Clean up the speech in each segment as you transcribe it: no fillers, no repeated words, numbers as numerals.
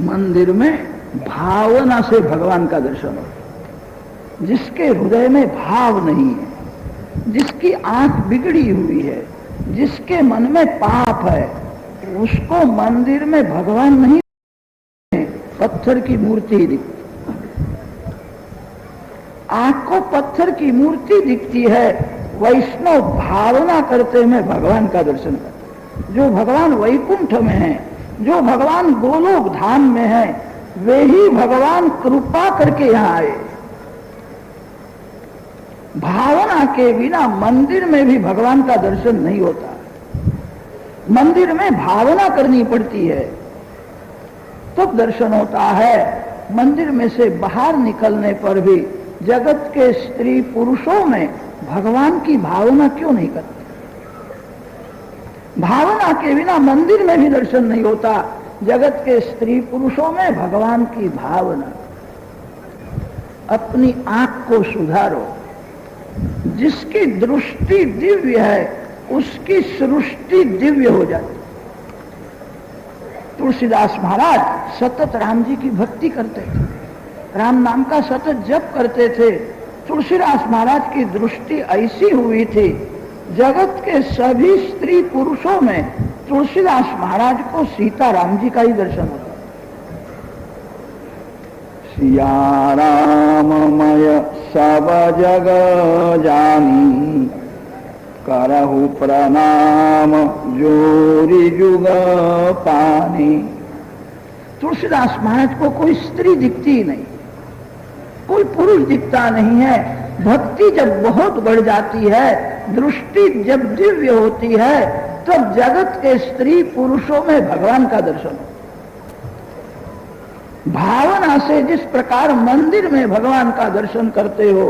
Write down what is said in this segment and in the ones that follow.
मंदिर में भावना से भगवान का दर्शन हो। जिसके हृदय में भाव नहीं है, जिसकी आंख बिगड़ी हुई है, जिसके मन में पाप है, उसको मंदिर में भगवान नहीं, पत्थर की मूर्ति दिखती। आंख को पत्थर की मूर्ति दिखती है। वैष्णव भावना करते हुए भगवान का दर्शन करते। जो भगवान वैकुंठ में है, जो भगवान गोलोक धाम में है, वे ही भगवान कृपा करके यहां आए। भावना के बिना मंदिर में भी भगवान का दर्शन नहीं होता। मंदिर में भावना करनी पड़ती है तब दर्शन होता है। मंदिर में से बाहर निकलने पर भी जगत के स्त्री पुरुषों में भगवान की भावना क्यों नहीं करते? भावना के बिना मंदिर में भी दर्शन नहीं होता। जगत के स्त्री पुरुषों में भगवान की भावना। अपनी आंख को सुधारो। जिसकी दृष्टि दिव्य है उसकी सृष्टि दिव्य हो जाती। तुलसीदास महाराज सतत राम जी की भक्ति करते थे, राम नाम का सतत जप करते थे। तुलसीदास महाराज की दृष्टि ऐसी हुई थी, जगत के सभी स्त्री पुरुषों में तुलसीदास महाराज को सीता राम जी का ही दर्शन होता। सिया राममय सब जग जानी, करहु प्रणाम जोरी जुग पानी। तुलसीदास महाराज को कोई स्त्री दिखती ही नहीं, कोई पुरुष दिखता नहीं है। भक्ति जब बहुत बढ़ जाती है, दृष्टि जब दिव्य होती है, तब जगत के स्त्री पुरुषों में भगवान का दर्शन हो। भावना से जिस प्रकार मंदिर में भगवान का दर्शन करते हो,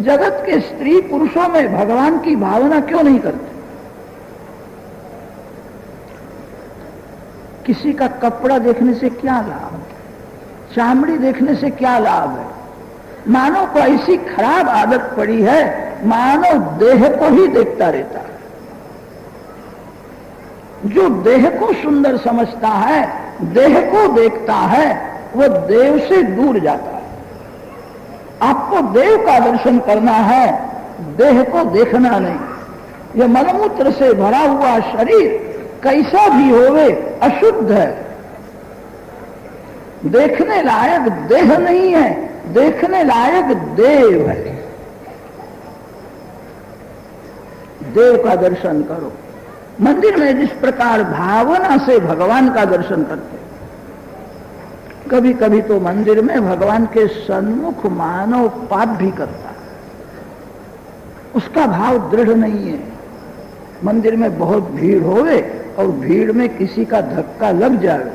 जगत के स्त्री पुरुषों में भगवान की भावना क्यों नहीं करते? किसी का कपड़ा देखने से क्या लाभ है? चामड़ी देखने से क्या लाभ है? मानव को ऐसी खराब आदत पड़ी है, मानव देह को ही देखता रहता है। जो देह को सुंदर समझता है, देह को देखता है, वो देव से दूर जाता है। आपको देव का दर्शन करना है, देह को देखना नहीं। यह मलमूत्र से भरा हुआ शरीर कैसा भी होवे अशुद्ध है, देखने लायक देह नहीं है, देखने लायक देव है। देव का दर्शन करो। मंदिर में जिस प्रकार भावना से भगवान का दर्शन करते, कभी कभी तो मंदिर में भगवान के सन्मुख मानव पाप भी करता है, उसका भाव दृढ़ नहीं है। मंदिर में बहुत भीड़ होवे और भीड़ में किसी का धक्का लग जाए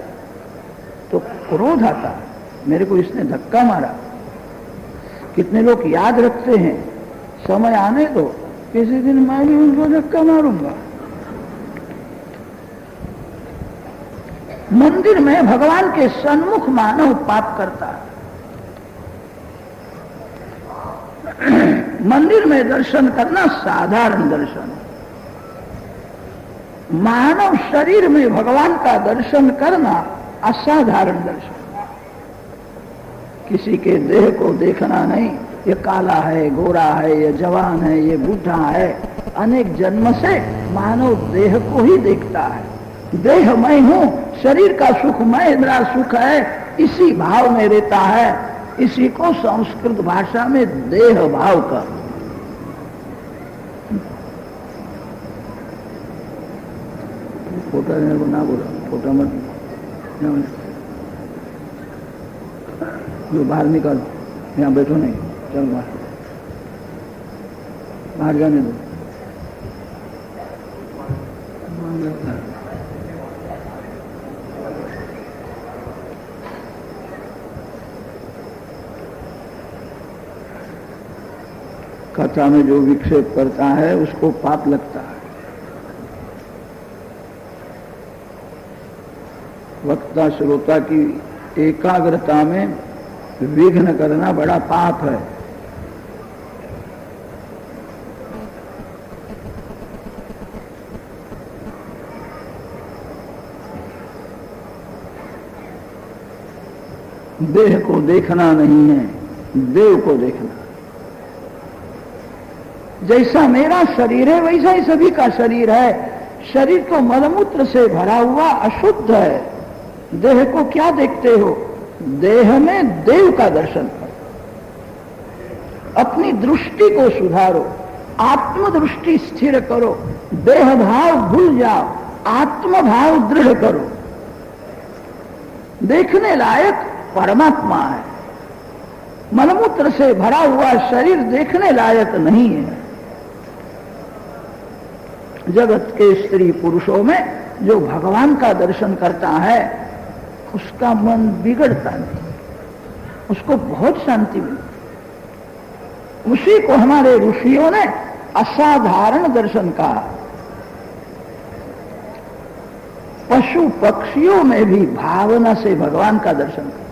तो क्रोध आता है, मेरे को इसने धक्का मारा। कितने लोग याद रखते हैं, समय आने दो, किसी दिन मैं भी उनको धक्का मारूंगा। मंदिर में भगवान के सन्मुख मानव पाप करता है। मंदिर में दर्शन करना साधारण दर्शन है। मानव शरीर में भगवान का दर्शन करना असाधारण दर्शन। किसी के देह को देखना नहीं, ये काला है, गोरा है, ये जवान है, ये बूढ़ा है। अनेक जन्म से मानव देह को ही देखता है। देह मैं हूं, शरीर का सुख मेरा सुख है, इसी भाव में रहता है। इसी को संस्कृत भाषा में देह भाव का। फोटा देने को ना बोला, फोटा मत जो बाहर निकालो, यहाँ बैठो नहीं, चल बाहर जाने दो। कथा में जो विक्षेप करता है उसको पाप लगता है। वक्ता श्रोता की एकाग्रता में विघ्न करना बड़ा पाप है। देह को देखना नहीं है, देव को देखना। जैसा मेरा शरीर है वैसा ही सभी का शरीर है। शरीर तो मलमूत्र से भरा हुआ अशुद्ध है। देह को क्या देखते हो? देह में देव का दर्शन करो, अपनी दृष्टि को सुधारो, आत्मदृष्टि स्थिर करो, देह भाव भूल जाओ, आत्म भाव दृढ़ करो। देखने लायक परमात्मा है। मलमूत्र से भरा हुआ शरीर देखने लायक नहीं है। जगत के स्त्री पुरुषों में जो भगवान का दर्शन करता है उसका मन बिगड़ता नहीं, उसको बहुत शांति मिलती। उसी को हमारे ऋषियों ने असाधारण दर्शन कहा। पशु पक्षियों में भी भावना से भगवान का दर्शन करा।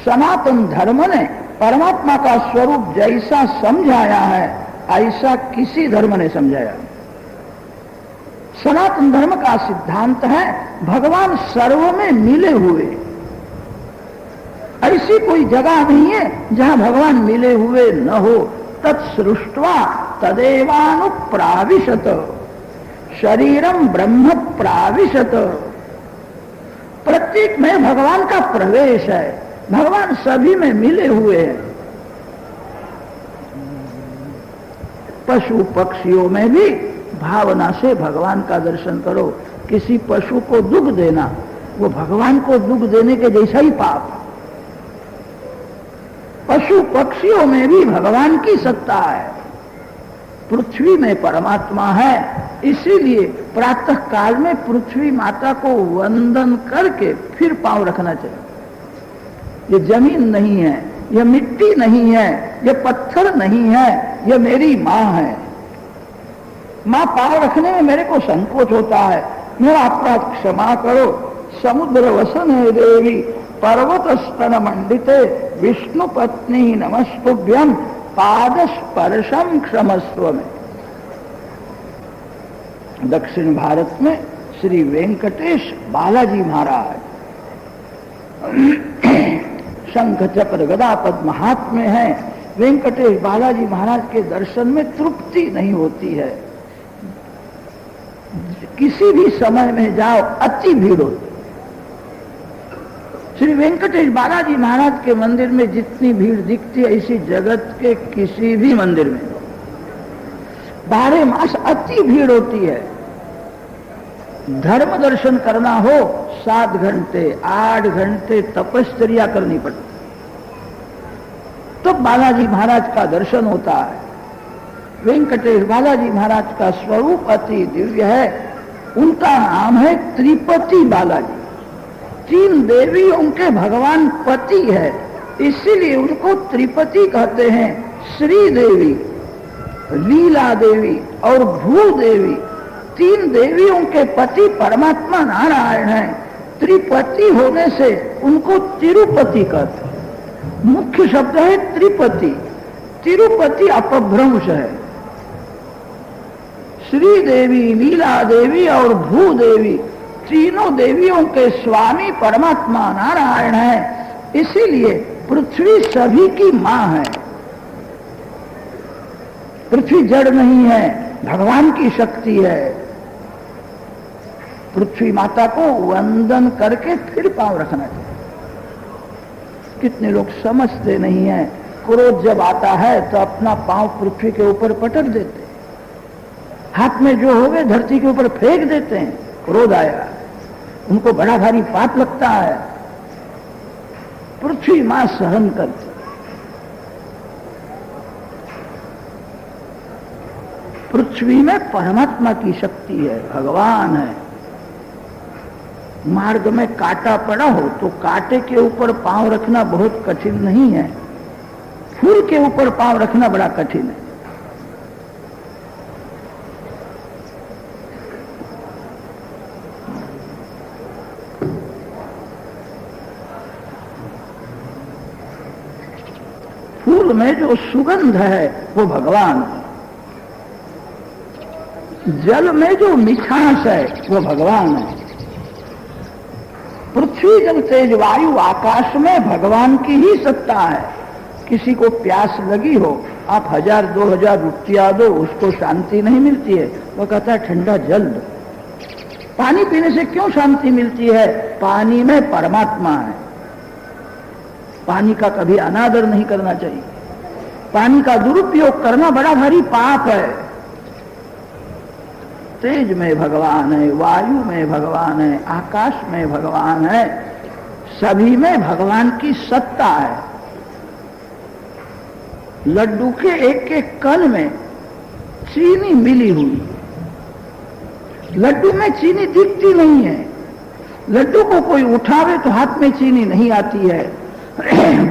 सनातन धर्म ने परमात्मा का स्वरूप जैसा समझाया है ऐसा किसी धर्म ने समझाया। सनातन धर्म का सिद्धांत है भगवान सर्व में मिले हुए। ऐसी कोई जगह नहीं है जहां भगवान मिले हुए न हो। तत्सृष्ट्वा तदेवानुप्राविशत शरीरम ब्रह्म प्राविशत। प्रत्येक में भगवान का प्रवेश है। भगवान सभी में मिले हुए हैं। पशु पक्षियों में भी भावना से भगवान का दर्शन करो। किसी पशु को दुख देना वो भगवान को दुख देने के जैसा ही पाप। पशु पक्षियों में भी भगवान की सत्ता है। पृथ्वी में परमात्मा है। इसीलिए प्रातः काल में पृथ्वी माता को वंदन करके फिर पांव रखना चाहिए। ये जमीन नहीं है, ये मिट्टी नहीं है, ये पत्थर नहीं है, ये मेरी माँ है। माँ पांव रखने में मेरे को संकोच होता है, मेरा अपराध क्षमा करो। समुद्र वसन है देवी पर्वत स्तन मंडिते विष्णु पत्नी नमस्तुभ्यम पाद स्पर्शम क्षमस्व में। दक्षिण भारत में श्री वेंकटेश बालाजी महाराज शंख चक्र गदा पद्म हाथ में है। वेंकटेश बालाजी महाराज के दर्शन में तृप्ति नहीं होती है। किसी भी समय में जाओ अति भीड़ होती। श्री वेंकटेश बालाजी महाराज के मंदिर में जितनी भीड़ दिखती है ऐसी जगत के किसी भी मंदिर में 12 मास अति भीड़ होती है। धर्म दर्शन करना हो 7 घंटे 8 घंटे तपश्चर्या करनी पड़ती, तो बालाजी महाराज का दर्शन होता है। वेंकटेश बालाजी महाराज का स्वरूप अति दिव्य है। उनका नाम है त्रिपति बालाजी। 3 देवियों के भगवान पति है, इसीलिए उनको त्रिपति कहते हैं। श्री देवी, लीला देवी और भू देवी 3 देवियों के पति परमात्मा नारायण है। त्रिपति होने से उनको तिरुपति कहते हैं। मुख्य शब्द है त्रिपति। तिरुपति अपभ्रंश है। श्री देवी, लीला देवी और भू देवी तीनों देवियों के स्वामी परमात्मा नारायण है। इसीलिए पृथ्वी सभी की मां है। पृथ्वी जड़ नहीं है, भगवान की शक्ति है। पृथ्वी माता को वंदन करके फिर पांव रखना चाहिए। कितने लोग समझते नहीं है। क्रोध जब आता है तो अपना पांव पृथ्वी के ऊपर पटक देते हैं, हाथ में जो हो गए धरती के ऊपर फेंक देते हैं। क्रोध आया, उनको बड़ा भारी पाप लगता है। पृथ्वी मां सहन करती। पृथ्वी में परमात्मा की शक्ति है, भगवान है। मार्ग में कांटा पड़ा हो तो कांटे के ऊपर पांव रखना बहुत कठिन नहीं है, फूल के ऊपर पांव रखना बड़ा कठिन है। फूल में जो सुगंध है वो भगवान है। जल में जो मिठास है वो भगवान है। पृथ्वी जल तेज वायु आकाश में भगवान की ही सत्ता है। किसी को प्यास लगी हो, आप 1000-2000 रुपया दो, उसको शांति नहीं मिलती है, वो कहता है ठंडा जल दो। पानी पीने से क्यों शांति मिलती है? पानी में परमात्मा है। पानी का कभी अनादर नहीं करना चाहिए। पानी का दुरुपयोग करना बड़ा भारी पाप है। तेज में भगवान है, वायु में भगवान है, आकाश में भगवान है, सभी में भगवान की सत्ता है। लड्डू के एक एक कण में चीनी मिली हुई। लड्डू में चीनी दिखती नहीं है। लड्डू को कोई उठावे तो हाथ में चीनी नहीं आती है।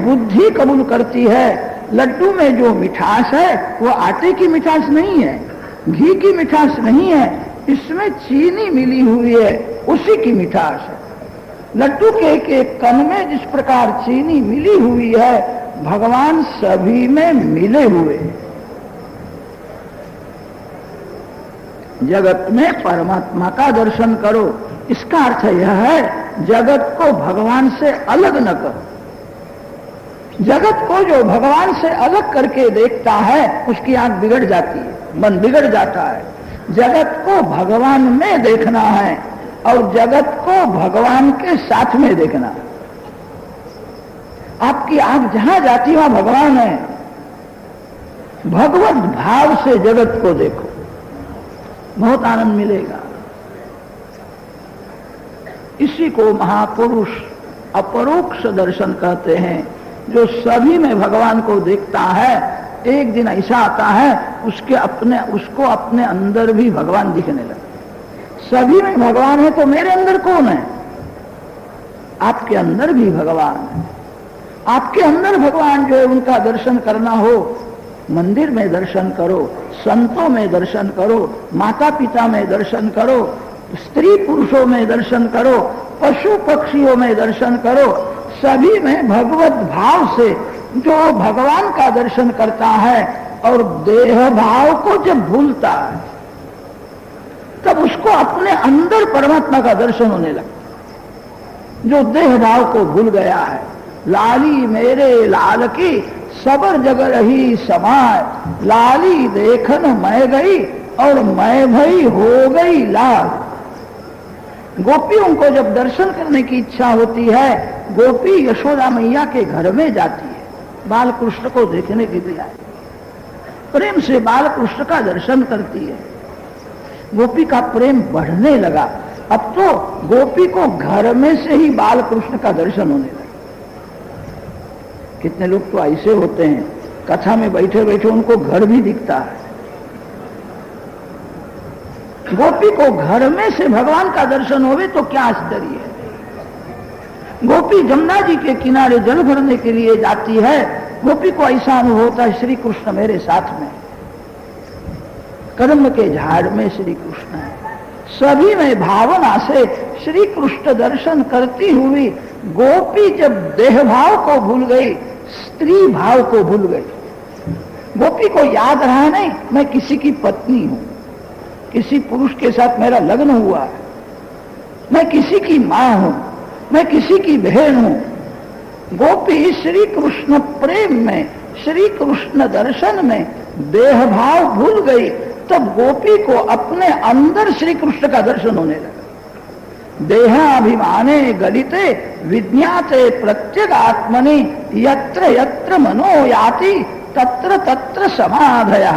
बुद्धि कबूल करती है लड्डू में जो मिठास है वो आटे की मिठास नहीं है, घी की मिठास नहीं है, इसमें चीनी मिली हुई है, उसी की मिठास है। लड्डू के एक एक कण में जिस प्रकार चीनी मिली हुई है, भगवान सभी में मिले हुए। जगत में परमात्मा का दर्शन करो, इसका अर्थ यह है जगत को भगवान से अलग न करो। जगत को जो भगवान से अलग करके देखता है उसकी आंख बिगड़ जाती है, मन बिगड़ जाता है। जगत को भगवान में देखना है और जगत को भगवान के साथ में देखना है। आपकी आंख जहां जाती है वहां भगवान है। भगवत भाव से जगत को देखो, बहुत आनंद मिलेगा। इसी को महापुरुष अपरोक्ष दर्शन कहते हैं। जो सभी में भगवान को देखता है, एक दिन ऐसा आता है उसको अपने अंदर भी भगवान दिखने लगे। सभी में भगवान है तो मेरे अंदर कौन है? आपके अंदर भी भगवान है। आपके अंदर भगवान जो है उनका दर्शन करना हो, मंदिर में दर्शन करो, संतों में दर्शन करो, माता पिता में दर्शन करो, स्त्री पुरुषों में दर्शन करो, पशु पक्षियों में दर्शन करो। सभी में भगवत भाव से जो भगवान का दर्शन करता है और देह भाव को जब भूलता है तब उसको अपने अंदर परमात्मा का दर्शन होने लगता। जो देह भाव को भूल गया है, लाली मेरे लाल की सबर जग रही समाय, लाली देखन मैं गई और मैं भई हो गई लाल। गोपियों को जब दर्शन करने की इच्छा होती है, गोपी यशोदा मैया के घर में जाती है, बाल कृष्ण को देखने के लिए प्रेम से बाल कृष्ण का दर्शन करती है। गोपी का प्रेम बढ़ने लगा। अब तो गोपी को घर में से ही बाल कृष्ण का दर्शन होने लगा। कितने लोग तो ऐसे होते हैं, कथा में बैठे बैठे उनको घर भी दिखता है। गोपी को घर में से भगवान का दर्शन होवे तो क्या आश्चर्य है। गोपी जमुना जी के किनारे जल भरने के लिए जाती है, गोपी को ऐसा अनुभव होता है श्री कृष्ण मेरे साथ में, कदम के झाड़ में श्री कृष्ण है। सभी में भावना से श्री कृष्ण दर्शन करती हुई गोपी जब देह भाव को भूल गई, स्त्री भाव को भूल गई। गोपी को याद रहा नहीं मैं किसी की पत्नी हूं, किसी पुरुष के साथ मेरा लग्न हुआ है, मैं किसी की मां हूं, मैं किसी की बहन हूं। गोपी श्री कृष्ण प्रेम में, श्री कृष्ण दर्शन में देह भाव भूल गई, तब गोपी को अपने अंदर श्री कृष्ण का दर्शन होने लगा। देहाभिमाने गलिते विज्ञाते प्रत्येक आत्मनि यत्र यत्र मनो याति तत्र तत्र समाधया।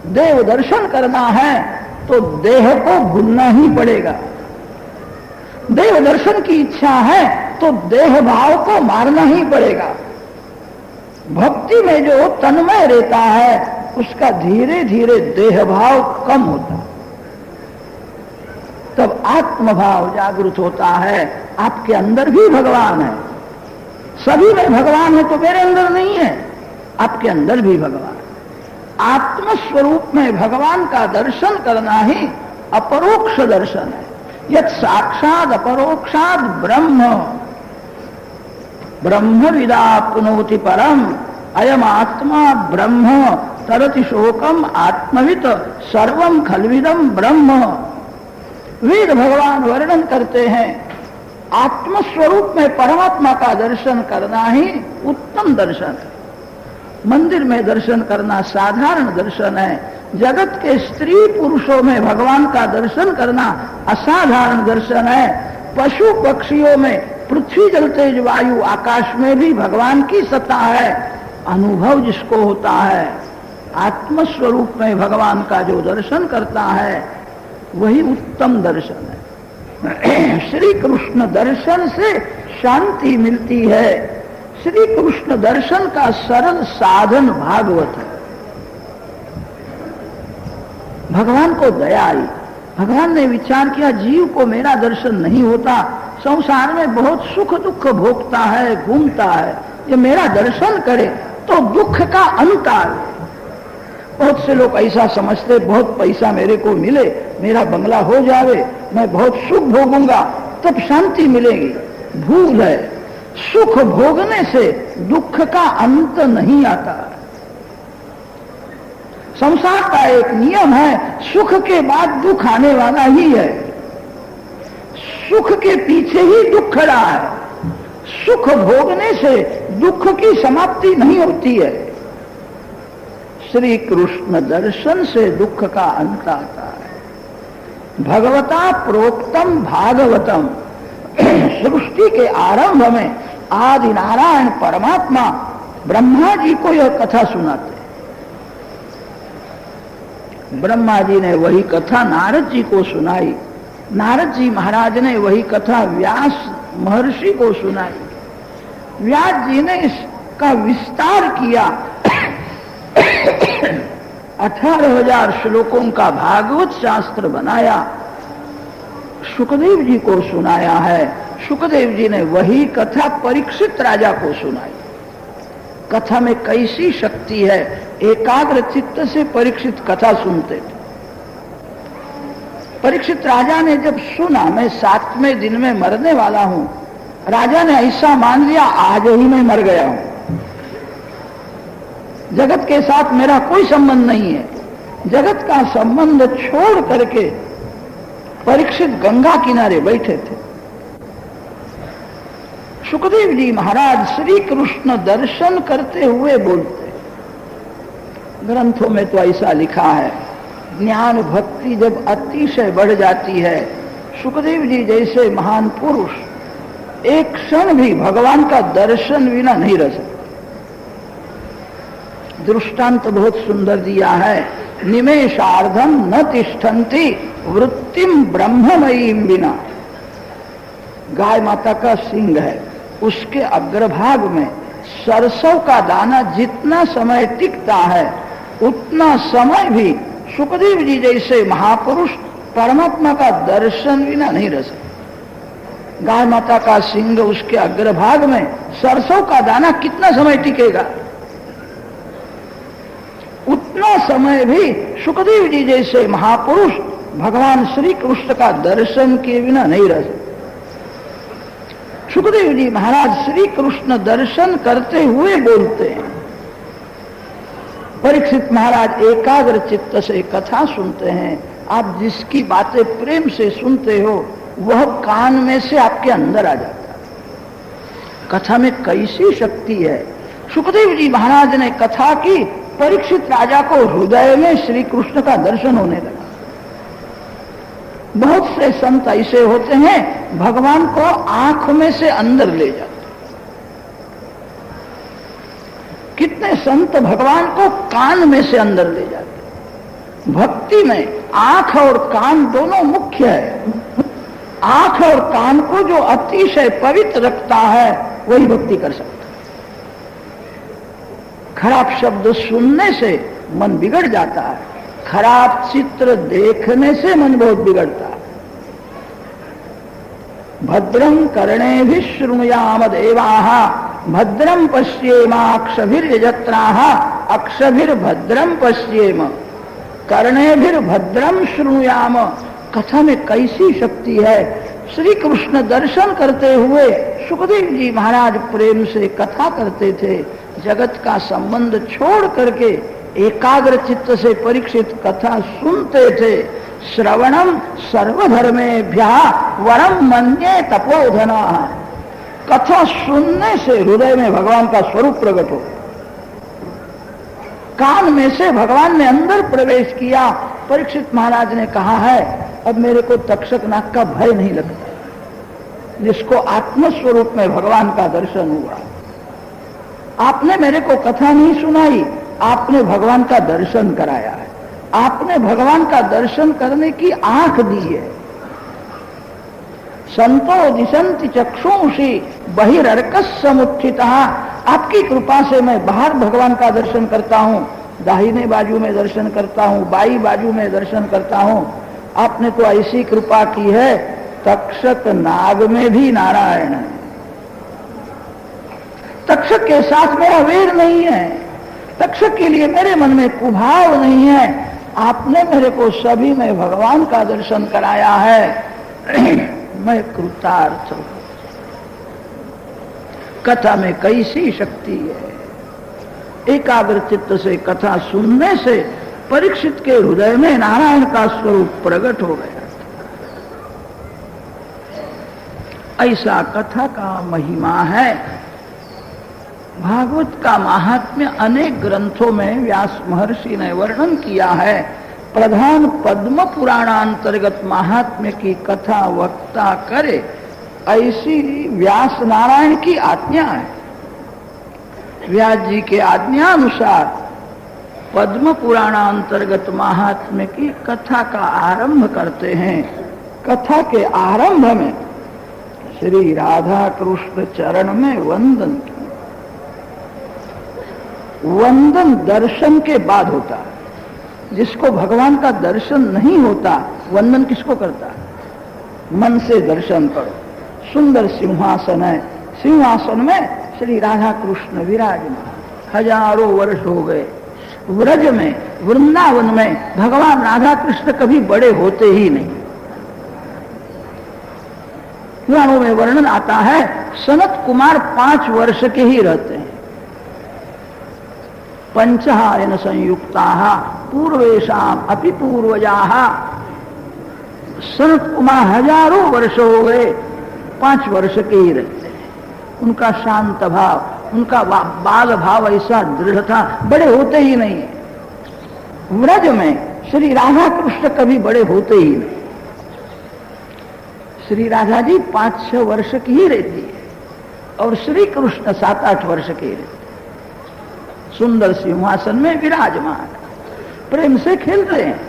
देव दर्शन करना है तो देह को भूलना ही पड़ेगा। देव दर्शन की इच्छा है तो देह भाव को मारना ही पड़ेगा। भक्ति में जो तन्मय रहता है उसका धीरे धीरे देह भाव कम होता है, तब आत्मभाव जागृत होता है। आपके अंदर भी भगवान है। सभी में भगवान है तो मेरे अंदर नहीं है, आपके अंदर भी भगवान। आत्म स्वरूप में भगवान का दर्शन करना ही अपरोक्ष दर्शन है। यत् साक्षाद अपरोक्षाद ब्रह्म ब्रह्म विदाप्नोति परम अयम आत्मा ब्रह्म तरति शोकम आत्मवित सर्वम खलविदम ब्रह्म। वेद भगवान वर्णन करते हैं, आत्मस्वरूप में परमात्मा का दर्शन करना ही उत्तम दर्शन है। मंदिर में दर्शन करना साधारण दर्शन है, जगत के स्त्री पुरुषों में भगवान का दर्शन करना असाधारण दर्शन है। पशु पक्षियों में पृथ्वी जल तेज वायु आकाश में भी भगवान की सत्ता है। अनुभव जिसको होता है, आत्मस्वरूप में भगवान का जो दर्शन करता है वही उत्तम दर्शन है। श्री कृष्ण दर्शन से शांति मिलती है। श्री कृष्ण दर्शन का सरल साधन भागवत है। भगवान को दया आई, भगवान ने विचार किया जीव को मेरा दर्शन नहीं होता, संसार में बहुत सुख दुख भोगता है, घूमता है, ये मेरा दर्शन करे तो दुख का अंत आए। बहुत से लोग ऐसा समझते, बहुत पैसा मेरे को मिले, मेरा बंगला हो जावे, मैं बहुत सुख भोगूंगा तब शांति मिलेगी। भूल है, सुख भोगने से दुख का अंत नहीं आता। संसार का एक नियम है, सुख के बाद दुख आने वाला ही है, सुख के पीछे ही दुख खड़ा है। सुख भोगने से दुख की समाप्ति नहीं होती है। श्री कृष्ण दर्शन से दुख का अंत आता है। भगवता प्रोक्तम भागवतम, सृष्टि के आरंभ में आदि नारायण परमात्मा ब्रह्मा जी को यह कथा सुनाते। ब्रह्मा जी ने वही कथा नारद जी को सुनाई, नारद जी महाराज ने वही कथा व्यास महर्षि को सुनाई, व्यास जी ने इसका विस्तार किया। 18,000 श्लोकों का भागवत शास्त्र बनाया, सुखदेव जी को सुनाया है। सुखदेव जी ने वही कथा परीक्षित राजा को सुनाई। कथा में कैसी शक्ति है, एकाग्र चित्त से परीक्षित कथा सुनते थे। परीक्षित राजा ने जब सुना मैं 7वें दिन में मरने वाला हूं, राजा ने ऐसा मान लिया आज ही मैं मर गया हूं, जगत के साथ मेरा कोई संबंध नहीं है। जगत का संबंध छोड़ करके परीक्षित गंगा किनारे बैठे थे। सुखदेव जी महाराज श्री कृष्ण दर्शन करते हुए बोलते, ग्रंथों में तो ऐसा लिखा है, ज्ञान भक्ति जब अतिशय बढ़ जाती है, सुखदेव जी जैसे महान पुरुष एक क्षण भी भगवान का दर्शन बिना नहीं रह सकते। दृष्टांत बहुत सुंदर दिया है, निमेषार्धम न तिष्ठन्ति वृत्तिम ब्रह्ममयीम बिना। गाय माता का सिंह है, उसके अग्रभाग में सरसों का दाना जितना समय टिकता है उतना समय भी सुखदेव जी जैसे महापुरुष परमात्मा का दर्शन बिना नहीं रह सकते। गाय माता का सिंह उसके अग्रभाग में सरसों का दाना कितना समय टिकेगा, उतना समय भी सुखदेव जी जैसे महापुरुष भगवान श्री कृष्ण का दर्शन किए बिना नहीं रह सकते। सुखदेव जी महाराज श्री कृष्ण दर्शन करते हुए बोलते हैं। परीक्षित महाराज एकाग्र चित्त से कथा सुनते हैं। आप जिसकी बातें प्रेम से सुनते हो वह कान में से आपके अंदर आ जाता है। कथा में कैसी शक्ति है। सुखदेव जी महाराज ने कथा की, परीक्षित राजा को हृदय में श्री कृष्ण का दर्शन होने लगा। बहुत से संत ऐसे होते हैं भगवान को आंख में से अंदर ले जाते। कितने संत भगवान को कान में से अंदर ले जाते। भक्ति में आंख और कान दोनों मुख्य है। आंख और कान को जो अतिशय पवित्र रखता है वही भक्ति कर सकता है। खराब शब्द सुनने से मन बिगड़ जाता है, खराब चित्र देखने से मन बहुत बिगड़ता है। भद्रं कर्णेभिः शृणुयाम देवाः भद्रं पश्येमाक्षभिर्यजत्राः अक्षभिर्भद्रं पश्येम। कर्णेभिर्भद्रं शृणुयाम, कथा में कैसी शक्ति है। श्री कृष्ण दर्शन करते हुए सुखदेव जी महाराज प्रेम से कथा करते थे। जगत का संबंध छोड़ करके एकाग्र चित्त से परीक्षित कथा सुनते थे। श्रवणम सर्वधर्मेभ्यः वरम मन्ये तपोधना। कथा सुनने से हृदय में भगवान का स्वरूप प्रकट हो। कान में से भगवान ने अंदर प्रवेश किया। परीक्षित महाराज ने कहा है, अब मेरे को तक्षक नाग का भय नहीं लगता, जिसको आत्मस्वरूप में भगवान का दर्शन हुआ। आपने मेरे को कथा नहीं सुनाई, आपने भगवान का दर्शन कराया है। आपने भगवान का दर्शन करने की आंख दी है। संतो दिशंति चक्षुषी बहिर्अर्कस समुत्थितः। आपकी कृपा से मैं बाहर भगवान का दर्शन करता हूं, दाहिने बाजू में दर्शन करता हूं, बाई बाजू में दर्शन करता हूं। आपने तो ऐसी कृपा की है, तक्षक नाग में भी नारायण है। तक्षक के साथ मेरा वैर नहीं है, तक्षक के लिए मेरे मन में कुभाव नहीं है। आपने मेरे को सभी में भगवान का दर्शन कराया है। मैं कृतार्थ हूं। कथा में कैसी शक्ति है। एकाग्र चित्त से कथा सुनने से परीक्षित के हृदय में नारायण का स्वरूप प्रकट हो गया। ऐसा कथा का महिमा है। भागवत का महात्म्य अनेक ग्रंथों में व्यास महर्षि ने वर्णन किया है। प्रधान पद्म पुराणांतर्गत महात्म्य की कथा वक्ता करे, ऐसी व्यास नारायण की आज्ञा है। व्यास जी के आज्ञा अनुसार पद्म पुराणांतर्गत महात्म्य की कथा का आरंभ करते हैं। कथा के आरंभ में श्री राधा कृष्ण चरण में वंदन की। वंदन दर्शन के बाद होता है। जिसको भगवान का दर्शन नहीं होता, वंदन किसको करता है? मन से दर्शन करो। सुंदर सिंहासन है, सिंहासन में श्री राधा कृष्ण विराजमान। हजारों वर्ष हो गए। व्रज में, वृंदावन में भगवान राधा कृष्ण कभी बड़े होते ही नहीं। पुराणों में वर्णन आता है, सनत कुमार 5 वर्ष के ही रहते हैं। पंचहायन संयुक्ताः पूर्वेशाम अपि पूर्वजाः। सनत कुमार हजारों वर्ष हो गए, 5 वर्ष के ही रहते हैं। उनका शांत भाव, उनका बाल भाव ऐसा दृढ़ था, बड़े होते ही नहीं। व्रज में श्री राधा कृष्ण कभी बड़े होते ही नहीं। श्री राधा जी 5-6 वर्ष की ही रहती है और श्री कृष्ण 7-8 वर्ष के ही रहते हैं। सुंदर सिंहासन में विराजमान, प्रेम से खेल रहे हैं।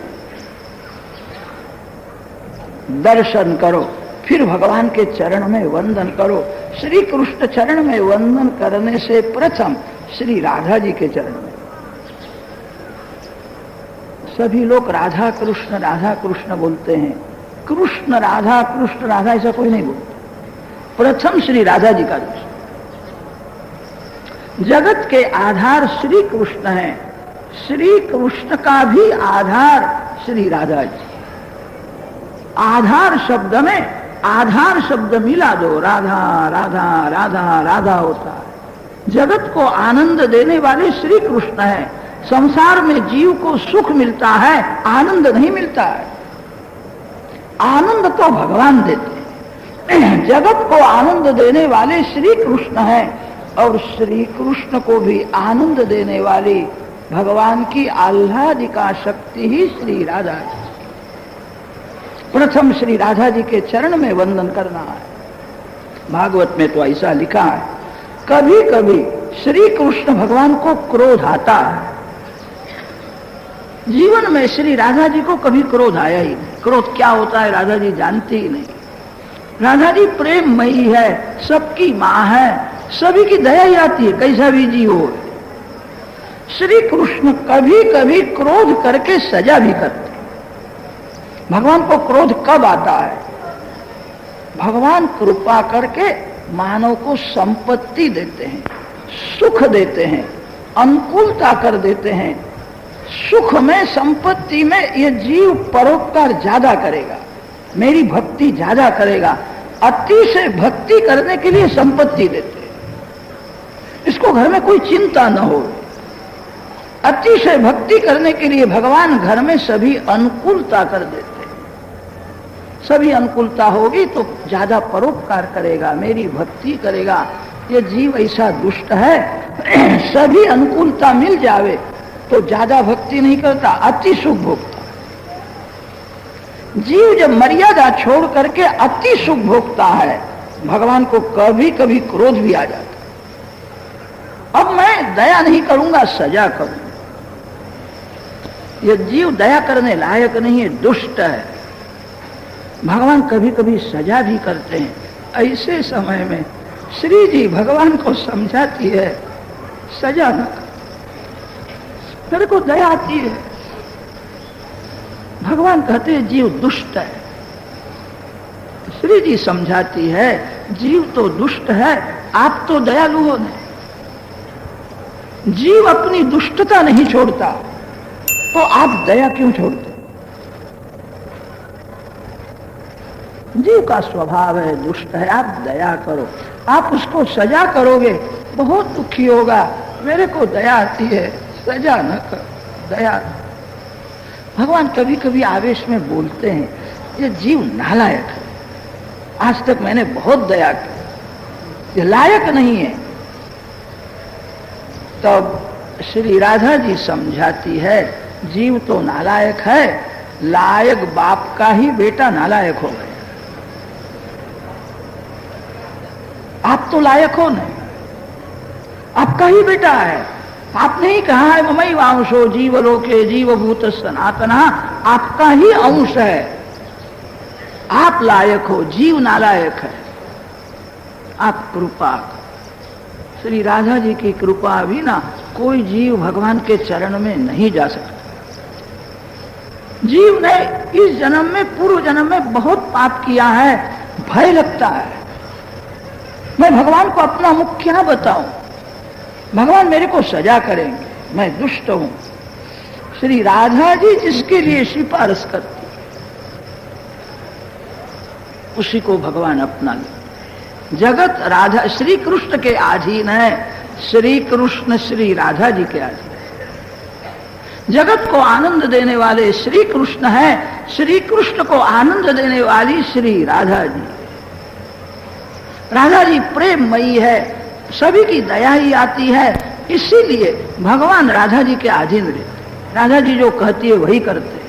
दर्शन करो, फिर भगवान के चरण में वंदन करो। श्री कृष्ण चरण में वंदन करने से प्रथम श्री राधा जी के चरण में। सभी लोग राधा कृष्ण बोलते हैं। कृष्ण राधा ऐसा कोई नहीं बोलता। प्रथम श्री राधा जी का दर्शन। जगत के आधार श्री कृष्ण है, श्री कृष्ण का भी आधार श्री राधा जी। आधार शब्द में आधार शब्द मिला दो, राधा राधा राधा राधा होता है। जगत को आनंद देने वाले श्री कृष्ण है। संसार में जीव को सुख मिलता है, आनंद नहीं मिलता है। आनंद तो भगवान देते हैं। जगत को आनंद देने वाले श्री कृष्ण है और श्री कृष्ण को भी आनंद देने वाली भगवान की आह्लादिका शक्ति ही श्री राधा जी। प्रथम श्री राधा जी के चरण में वंदन करना है। भागवत में तो ऐसा लिखा है, कभी कभी श्री कृष्ण भगवान को क्रोध आता है। जीवन में श्री राधा जी को कभी क्रोध आया ही नहीं। क्रोध क्या होता है राधा जी जानती ही नहीं। राधा जी प्रेममयी है, सबकी मां है, सभी की दया ही आती है, कैसा भी जी हो। श्री कृष्ण कभी कभी क्रोध करके सजा भी करते। भगवान को क्रोध कब आता है? भगवान कृपा करके मानव को संपत्ति देते हैं, सुख देते हैं, अनुकूलता कर देते हैं। सुख में, संपत्ति में ये जीव परोपकार ज्यादा करेगा, मेरी भक्ति ज्यादा करेगा। अतिशय भक्ति करने के लिए संपत्ति देते हैं, इसको घर में कोई चिंता न हो। अतिशय भक्ति करने के लिए भगवान घर में सभी अनुकूलता कर देते हैं। सभी अनुकूलता होगी तो ज्यादा परोपकार करेगा, मेरी भक्ति करेगा। ये जीव ऐसा दुष्ट है, सभी अनुकूलता मिल जावे तो ज्यादा भक्ति नहीं करता, अति सुख भोगता। जीव जब मर्यादा छोड़ करके अति सुख भोगता है, भगवान को कभी कभी क्रोध भी आ जाता। अब मैं दया नहीं करूंगा, सजा करूंगा। यह जीव दया करने लायक नहीं है, दुष्ट है। भगवान कभी कभी सजा भी करते हैं। ऐसे समय में श्री जी भगवान को समझाती है, सजा न कर, मेरे को दया आती है। भगवान कहते हैं जीव दुष्ट है। श्री जी समझाती है, जीव तो दुष्ट है, आप तो दयालु हो नहीं। जीव अपनी दुष्टता नहीं छोड़ता तो आप दया क्यों छोड़ते? जीव का स्वभाव है, दुष्ट है, आप दया करो। आप उसको सजा करोगे, बहुत दुखी होगा। मेरे को दया आती है, सजा न करो, दया। भगवान कभी कभी आवेश में बोलते हैं, ये जीव नालायक है, आज तक मैंने बहुत दया की, ये लायक नहीं है। तब श्री राधा जी समझाती है, जीव तो नालायक है, लायक बाप का ही बेटा नालायक हो गया। आप तो लायक हो नहीं, आपका ही बेटा है। आपने ही कहा है ममई वांशो जीवलोके जीवभूत सनातना, आपका ही अंश है। आप लायक हो, जीव नालायक है। आप कृपा, श्री राधा जी की कृपा भी ना कोई जीव भगवान के चरण में नहीं जा सकता। जीव ने इस जन्म में, पूर्व जन्म में बहुत पाप किया है, भय लगता है, मैं भगवान को अपना मुख क्या बताऊं, भगवान मेरे को सजा करेंगे, मैं दुष्ट हूं। श्री राधा जी जिसके लिए सिफारिश करती, उसी को भगवान अपना ले। जगत राधा श्री कृष्ण के अधीन है, श्री कृष्ण श्री राधा जी के अधीन है। जगत को आनंद देने वाले श्री कृष्ण है, श्री कृष्ण को आनंद देने वाली श्री राधा जी। राधा जी प्रेममयी है, सभी की दया ही आती है, इसीलिए भगवान राधा जी के अधीन रहते। राधा जी जो कहती है वही करते हैं।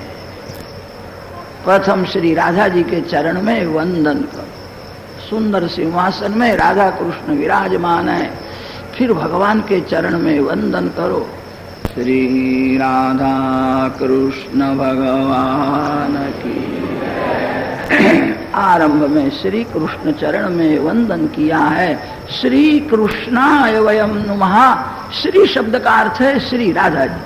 प्रथम श्री राधा जी के चरण में वंदन करो, सुंदर सिंहासन में राधा कृष्ण विराजमान है, फिर भगवान के चरण में वंदन करो। श्री राधा कृष्ण भगवान की। आरंभ में श्री कृष्ण चरण में वंदन किया है। श्री कृष्णाय वयं नुमः। श्री शब्द का अर्थ है श्री राधा जी।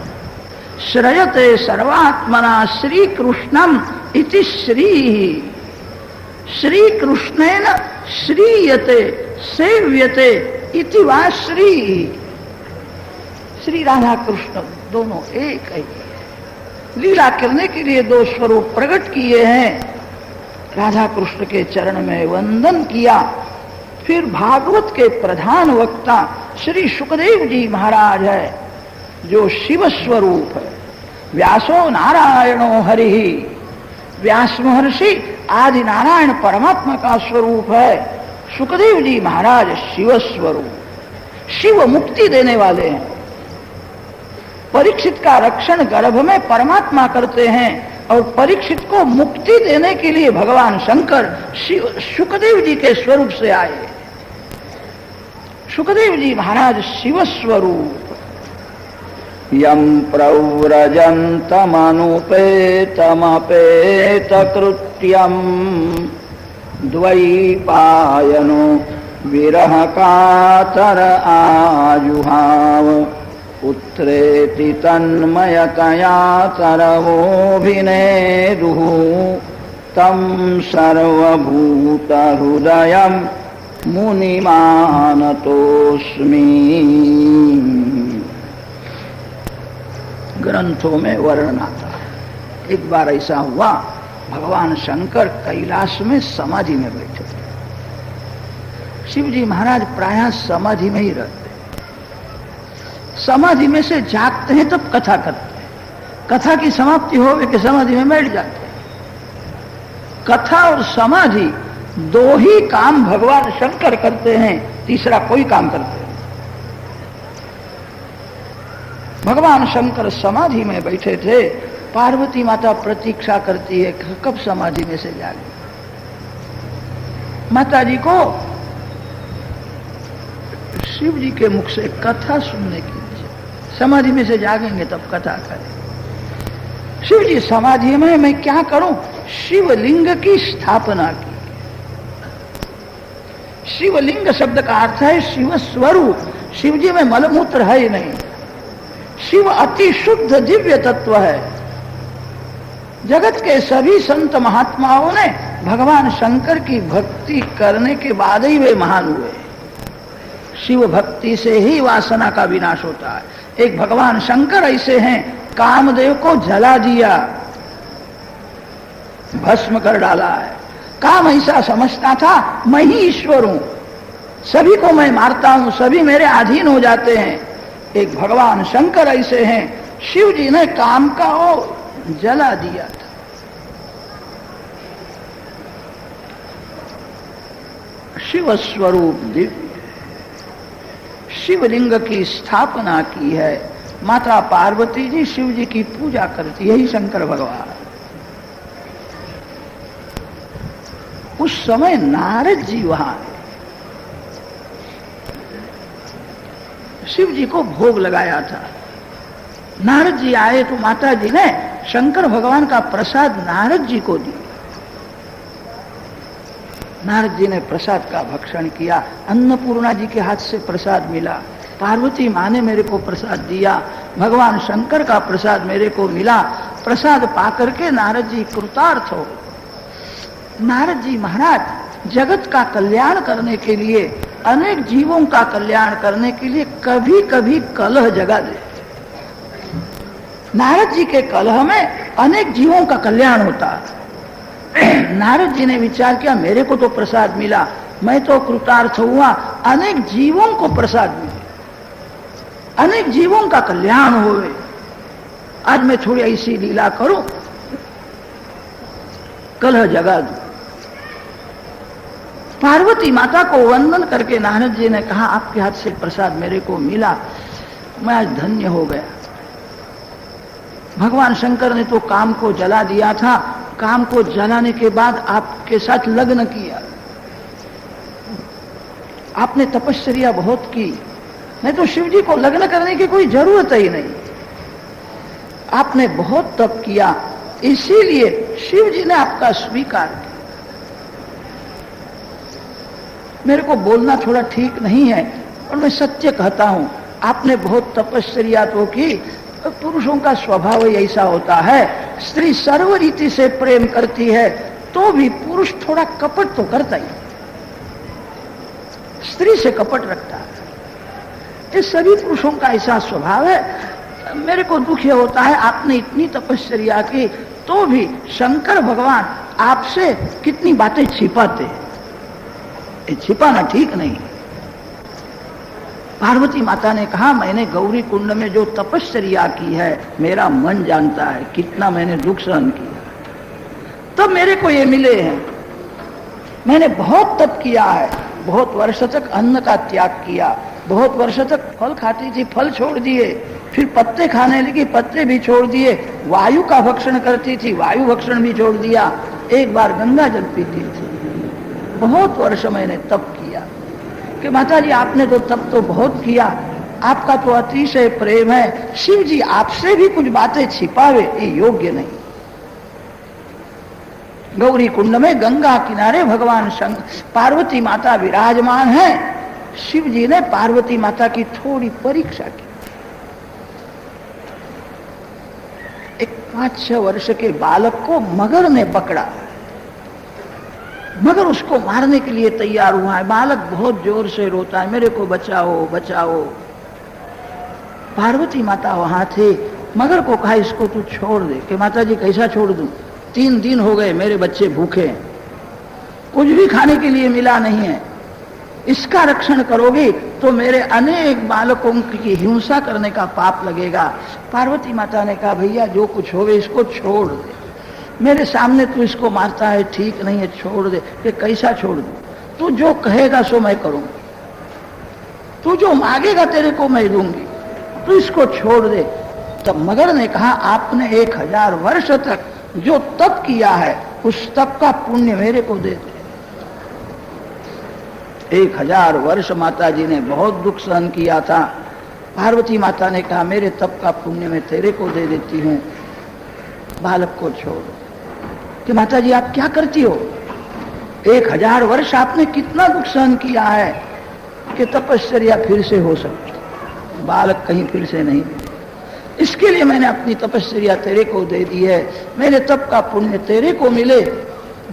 श्रयते सर्वात्मना श्री कृष्णम इति श्री। श्री कृष्णेन श्रीयते सेव्यते इति वा श्री। श्री राधा कृष्ण दोनों एक है। लीला करने के लिए दो स्वरूप प्रकट किए हैं। राधा कृष्ण के चरण में वंदन किया। फिर भागवत के प्रधान वक्ता श्री सुखदेव जी महाराज है, जो शिव स्वरूप है। व्यासो नारायणो हरि। व्यास महर्षि आदि नारायण परमात्मा का स्वरूप है। सुखदेव जी महाराज शिव स्वरूप, शिव मुक्ति देने वाले हैं। परीक्षित का रक्षण गर्भ में परमात्मा करते हैं और परीक्षित को मुक्ति देने के लिए भगवान शंकर सुखदेव जी के स्वरूप से आए। सुखदेव जी महाराज शिव स्वरूप। यम प्रव्रजन्तमनुपेतमपेत कृत्यम द्वैपायनो विरह कातर आजुहाव। पुत्रेति तन्मयतया सर्वोऽभिनेदुः तं सर्वभूत हृदयं मुनिमानतोऽस्मि। ग्रंथों में वर्णन आता है। एक बार ऐसा हुआ, भगवान शंकर कैलाश में समाधि में बैठे थे। शिव जी महाराज प्रायः समाधि में ही रहते। समाधि में से जागते हैं तब कथा करते हैं। कथा की समाप्ति हो कि समाधि में बैठ जाते हैं। कथा और समाधि दो ही काम भगवान शंकर करते हैं, तीसरा कोई काम करते हैं। भगवान शंकर समाधि में बैठे थे, पार्वती माता प्रतीक्षा करती है कब समाधि में से जागे। माता जी को शिव जी के मुख से कथा सुनने की इच्छा, समाधि में से जागेंगे तब कथा करें। शिव जी समाधि में मैं क्या करूं? शिवलिंग की स्थापना की। शिवलिंग शब्द का अर्थ है शिव स्वरूप। शिव जी में मलमूत्र है ही नहीं। शिव अति शुद्ध दिव्य तत्व है। जगत के सभी संत महात्माओं ने भगवान शंकर की भक्ति करने के बाद ही वे महान हुए। शिव भक्ति से ही वासना का विनाश होता है। एक भगवान शंकर ऐसे हैं, कामदेव को जला दिया, भस्म कर डाला है। काम ऐसा समझता था मैं ही ईश्वर हूं, सभी को मैं मारता हूं, सभी मेरे अधीन हो जाते हैं। एक भगवान शंकर ऐसे हैं, शिव जी ने काम का वो जला दिया था। शिव स्वरूप दिव्य, शिवलिंग की स्थापना की है। माता पार्वती जी शिव जी की पूजा करती, यही शंकर भगवान। उस समय नारद जी वहां शिव जी को भोग लगाया था। नारद जी आए तो माता जी ने शंकर भगवान का प्रसाद नारद जी को दिया। नारद जी ने प्रसाद का भक्षण किया। अन्नपूर्णा जी के हाथ से प्रसाद मिला। पार्वती माँ ने मेरे को प्रसाद दिया। भगवान शंकर का प्रसाद मेरे को मिला। प्रसाद पाकर के नारद जी कृतार्थ हो। नारद जी महाराज जगत का कल्याण करने के लिए, अनेक जीवों का कल्याण करने के लिए कभी कभी कलह जगा दे। नारद जी के कलह में अनेक जीवों का कल्याण होता है। नारद जी ने विचार किया मेरे को तो प्रसाद मिला, मैं तो कृतार्थ हुआ, अनेक जीवों को प्रसाद मिले, अनेक जीवों का कल्याण होवे। आज मैं थोड़ी ऐसी लीला करूं, कलह जगा दूं। पार्वती माता को वंदन करके नारद जी ने कहा आपके हाथ से प्रसाद मेरे को मिला, मैं आज धन्य हो गया। भगवान शंकर ने तो काम को जला दिया था, काम को जलाने के बाद आपके साथ लग्न किया। आपने तपस्या बहुत की, नहीं तो शिव जी को लग्न करने की कोई जरूरत ही नहीं। आपने बहुत तप किया, इसीलिए शिव जी ने आपका स्वीकार किया। मेरे को बोलना थोड़ा ठीक नहीं है और मैं सत्य कहता हूं, आपने बहुत तपस्या तो की। पुरुषों का स्वभाव ही ऐसा होता है, स्त्री सर्व रीति से प्रेम करती है तो भी पुरुष थोड़ा कपट तो करता ही, स्त्री से कपट रखता है। ये सभी पुरुषों का ऐसा स्वभाव है। मेरे को दुख ये होता है आपने इतनी तपस्या की तो भी शंकर भगवान आपसे कितनी बातें छिपाते हैं। ये छिपाना ठीक नहीं। पार्वती माता ने कहा मैंने गौरी कुंड में जो तपस्या की है मेरा मन जानता है कितना मैंने दुख सहन किया, तब मेरे को ये मिले हैं। मैंने बहुत तप किया है, बहुत वर्ष तक अन्न का त्याग किया, बहुत वर्ष तक फल खाती थी, फल छोड़ दिए, फिर पत्ते खाने लगी, पत्ते भी छोड़ दिए, वायु का भक्षण करती थी, वायु भक्षण भी छोड़ दिया, एक बार गंगा जल पीती थी। बहुत वर्ष मैंने तप किया कि माता जी आपने तो तप तो बहुत किया, आपका तो अतिशय प्रेम है, शिव जी आपसे भी कुछ बातें छिपावे ये योग्य नहीं। गौरी कुंड में गंगा किनारे भगवान पार्वती माता विराजमान है। शिव जी ने पार्वती माता की थोड़ी परीक्षा की। एक 5-6 वर्ष के बालक को मगर ने पकड़ा, मगर उसको मारने के लिए तैयार हुआ है। बालक बहुत जोर से रोता है मेरे को बचाओ बचाओ। पार्वती माता वहां थे, मगर को कहा इसको तू छोड़ दे। कि माता जी कैसा छोड़ दूं, 3 दिन हो गए मेरे बच्चे भूखे हैं, कुछ भी खाने के लिए मिला नहीं है, इसका रक्षण करोगे तो मेरे अनेक बालकों की हिंसा करने का पाप लगेगा। पार्वती माता ने कहा भैया जो कुछ होवे इसको छोड़ दे। मेरे सामने तू इसको मारता है, ठीक नहीं है, छोड़ दे। कि कैसा छोड़ दू? तू जो कहेगा सो मैं करूंगा, तू जो मांगेगा तेरे को मैं दूंगी, तू इसको छोड़ दे। तब मगर ने कहा, आपने 1000 वर्ष तक जो तप किया है उस तप का पुण्य मेरे को दे दो। 1000 वर्ष माता जी ने बहुत दुख सहन किया था। पार्वती माता ने कहा, मेरे तप का पुण्य मैं तेरे को दे देती हूं, बालक को छोड़। कि माता जी आप क्या करती हो? 1000 वर्ष आपने कितना दुख सहन किया है कि तपस्या फिर से हो सकती, बालक कहीं फिर से नहीं। इसके लिए मैंने अपनी तपस्या तेरे को दे दी है, मेरे तप का पुण्य तेरे को मिले।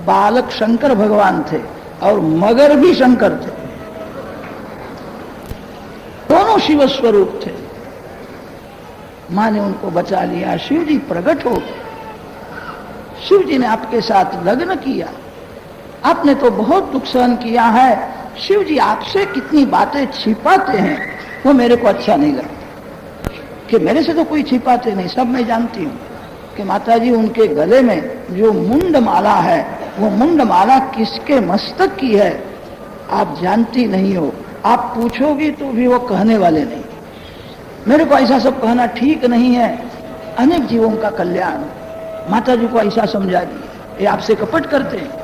बालक शंकर भगवान थे और मगर भी शंकर थे, दोनों शिव स्वरूप थे। मां ने उनको बचा लिया। शिव जी प्रकट हो, शिव जी ने आपके साथ लग्न किया। आपने तो बहुत दुख सहन किया है, शिव जी आपसे कितनी बातें छिपाते हैं वो मेरे को अच्छा नहीं लगता। कि मेरे से तो कोई छिपाते नहीं, सब मैं जानती हूँ। कि माता जी उनके गले में जो मुंड माला है वो मुंड माला किसके मस्तक की है आप जानती नहीं हो, आप पूछोगी तो भी वो कहने वाले नहीं। मेरे को ऐसा सब कहना ठीक नहीं है, अनेक जीवों का कल्याण। माता जी को ऐसा समझा दिया, ये आपसे कपट करते हैं।